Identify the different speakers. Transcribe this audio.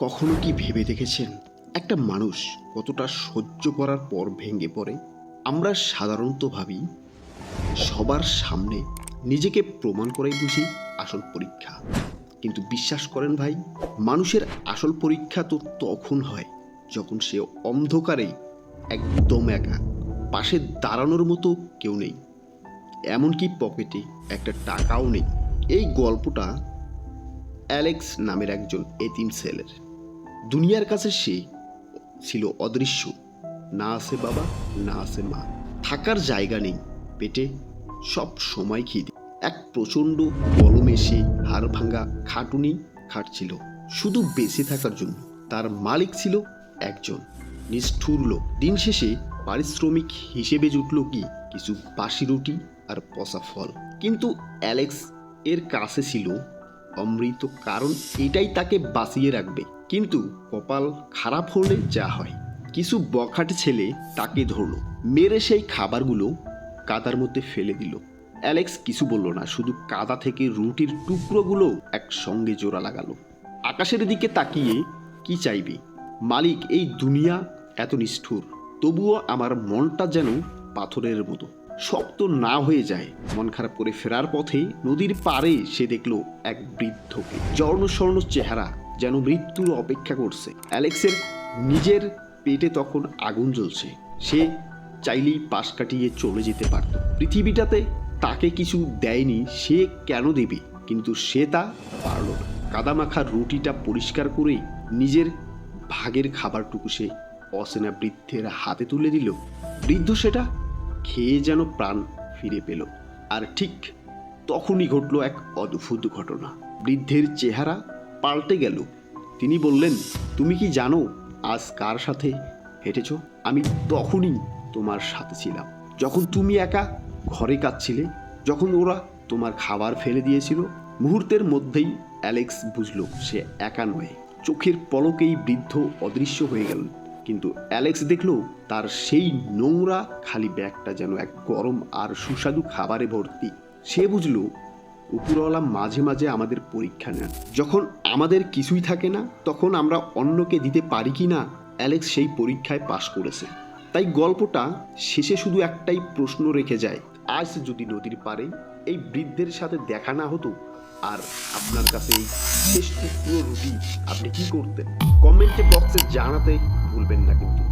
Speaker 1: কখনো কি ভেবে দেখেছেন একটা মানুষ কতটা সহ্য করার পর ভেঙে পড়ে? আমরা সাধারণত ভাবি সবার সামনে নিজেকে প্রমাণ করাই বুঝি আসল পরীক্ষা। কিন্তু বিশ্বাস করেন ভাই, মানুষের আসল পরীক্ষা তো তখন হয় যখন সে অন্ধকারে একদম একা, পাশে দাঁড়ানোর মতো কেউ নেই, এমনকি পকেটে একটা টাকাও নেই। এই গল্পটা অ্যালেক্স নামের একজন এতিম ছেলের। দুনিয়ার কাছে সে ছিল অদৃশ্য, না আছে বাবা, না আছে মা, থাকার জায়গা নেই, পেটে সব সময় খিদে। এক প্রচণ্ড গরমে সে হাড় ভাঙা খাটুনি খাটছিল শুধু বেঁচে থাকার জন্য। তার মালিক ছিল একজন নিষ্ঠুর লোক। দিন শেষে পারিশ্রমিক হিসেবে জুটল কি কিছু বাসি রুটি আর পচা ফল। কিন্তু অ্যালেক্স এর কাছে ছিল অমৃত, কারণ এটাই তাকে বাঁচিয়ে রাখবে। কিন্তু কপাল খারাপ হলে যা হয়, কিছু বখাটে ছেলে তাকে ধরলো, মেরে সেই খাবারগুলো কাদার মধ্যে ফেলে দিল। অ্যালেক্স কিছু বলল না, শুধু কাদা থেকে রুটির টুকরোগুলো একসঙ্গে জোড়া লাগালো। আকাশের দিকে তাকিয়ে কি চাইবে? মালিক, এই দুনিয়া এত নিষ্ঠুর, তবুও আমার মনটা যেন পাথরের মতো শক্ত না হয়ে যায়। মন খারাপ করে ফেরার পথে নদীর পাড়ে সে দেখলো এক বৃদ্ধকে, জর্ণস্বর্ণ চেহারা, যেন মৃত্যুর অপেক্ষা করছে। অ্যালেক্সের নিজের পেটে তখন আগুন জ্বলছে। সে চাইলেই পাশ কাটিয়ে চলে যেতে পারত। পৃথিবীটাতে তাকে কিছু দেয়নি, সে কেন দেবে? কিন্তু সে তা পারল না। কাদামাখা রুটিটা পরিষ্কার করে নিজের ভাগের খাবারটুকু সে অচেনা বৃদ্ধের হাতে তুলে দিল। বৃদ্ধ সেটা খেয়ে যেন প্রাণ ফিরে পেল। আর ঠিক তখনই ঘটল এক অদ্ভুত ঘটনা। বৃদ্ধের চেহারা পাল্টে গেল। তিনি বললেন, তুমি কি জানো আজ কার সাথে হেঁটেছ? আমি তখনই তোমার সাথে ছিলাম, যখন তুমি একা ঘরে কাঁদছিলে, যখন ওরা তোমার খাবার ফেলে দিয়েছিল। মুহূর্তের মধ্যেই অ্যালেক্স বুঝল সে একা নয়। চোখের পলকেই বৃদ্ধ অদৃশ্য হয়ে গেল। কিন্তু অ্যালেক্স দেখল তার সেই নোংরা খালি ব্যাগটা যেন এক গরম আর সুস্বাদু খাবারে ভর্তি। সে বুঝল উপরওয়ালা মাঝে মাঝে আমাদের পরীক্ষা নেন। যখন আমাদের কিছুই থাকে না, তখন আমরা অন্যকে দিতে পারি কি না। অ্যালেক্স সেই পরীক্ষায় পাশ করেছে। তাই গল্পটা শেষে শুধু একটাই প্রশ্ন রেখে যায়, আজ যদি নদীর পাড়ে এই বৃদ্ধের সাথে দেখা না হতো আর আপনার কাছে এই শেষ টুকরো রুটি, আপনি কি করতেন? কমেন্টে বক্সে জানাতে ভুলবেন না কিন্তু।